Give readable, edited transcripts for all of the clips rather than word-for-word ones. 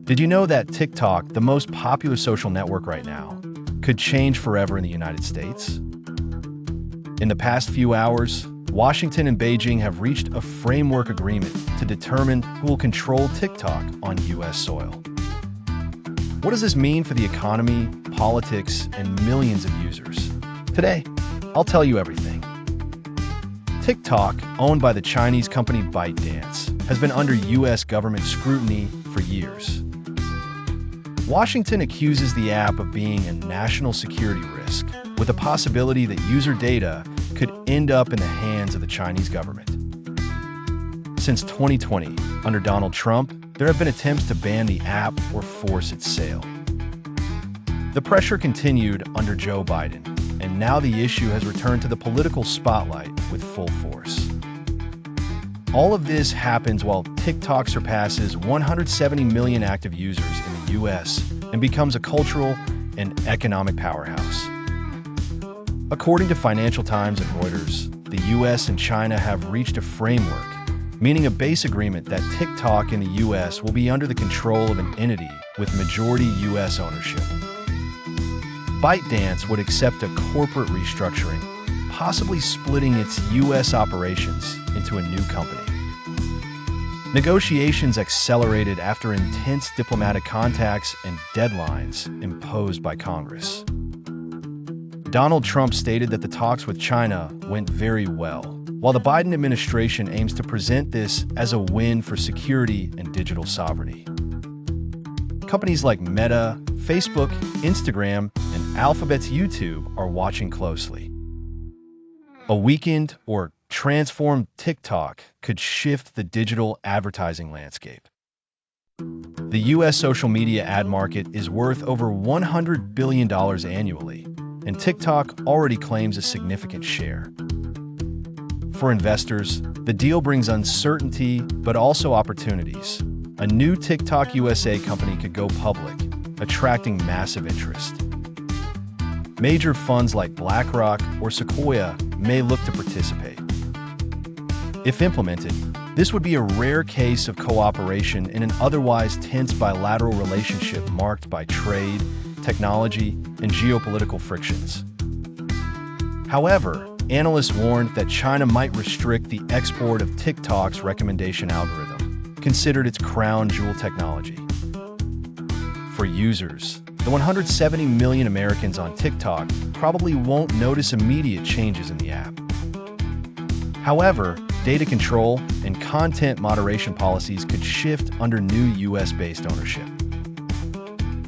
Did you know that TikTok, the most popular social network right now, could change forever in the United States? In the past few hours, Washington and Beijing have reached a framework agreement to determine who will control TikTok on U.S. soil. What does this mean for the economy, politics, and millions of users? Today, I'll tell you everything. TikTok, owned by the Chinese company ByteDance, has been under U.S. government scrutiny for years. Washington accuses the app of being a national security risk, with the possibility that user data could end up in the hands of the Chinese government. Since 2020, under Donald Trump, there have been attempts to ban the app or force its sale. The pressure continued under Joe Biden, and now the issue has returned to the political spotlight with full force. All of this happens while TikTok surpasses 170 million active users in the US and becomes a cultural and economic powerhouse. According to Financial Times and Reuters, the US and China have reached a framework, meaning a base agreement that TikTok in the US will be under the control of an entity with majority US ownership. ByteDance would accept a corporate restructuring, possibly splitting its U.S. operations into a new company. Negotiations accelerated after intense diplomatic contacts and deadlines imposed by Congress. Donald Trump stated that the talks with China went very well, while the Biden administration aims to present this as a win for security and digital sovereignty. Companies like Meta, Facebook, Instagram, and Alphabet's YouTube are watching closely. A weakened or transformed TikTok could shift the digital advertising landscape. The U.S. social media ad market is worth over $100 billion annually, and TikTok already claims a significant share. For investors, the deal brings uncertainty but also opportunities. A new TikTok USA company could go public, attracting massive interest. Major funds like BlackRock or Sequoia may look to participate. If implemented, this would be a rare case of cooperation in an otherwise tense bilateral relationship marked by trade, technology, and geopolitical frictions. However, analysts warned that China might restrict the export of TikTok's recommendation algorithm, considered its crown jewel technology. For users, the 170 million Americans on TikTok probably won't notice immediate changes in the app. However, data control and content moderation policies could shift under new US-based ownership.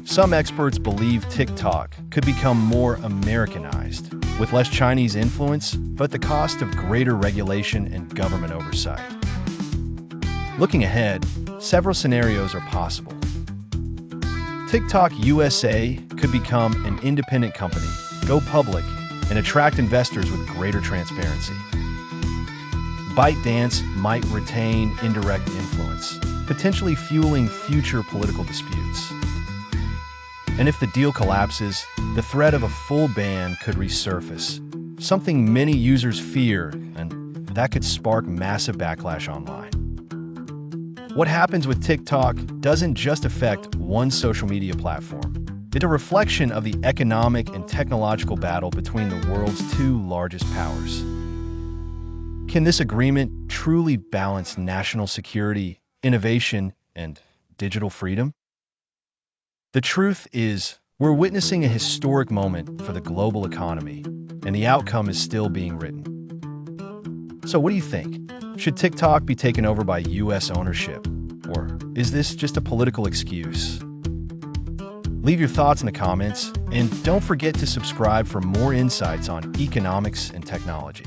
Some experts believe TikTok could become more Americanized, with less Chinese influence, but at the cost of greater regulation and government oversight. Looking ahead, several scenarios are possible. TikTok USA could become an independent company, go public, and attract investors with greater transparency. ByteDance might retain indirect influence, potentially fueling future political disputes. And if the deal collapses, the threat of a full ban could resurface, something many users fear, and that could spark massive backlash online. What happens with TikTok doesn't just affect one social media platform. It's a reflection of the economic and technological battle between the world's two largest powers. Can this agreement truly balance national security, innovation, and digital freedom? The truth is, we're witnessing a historic moment for the global economy, and the outcome is still being written. So what do you think? Should TikTok be taken over by US ownership? Or is this just a political excuse? Leave your thoughts in the comments, and don't forget to subscribe for more insights on economics and technology.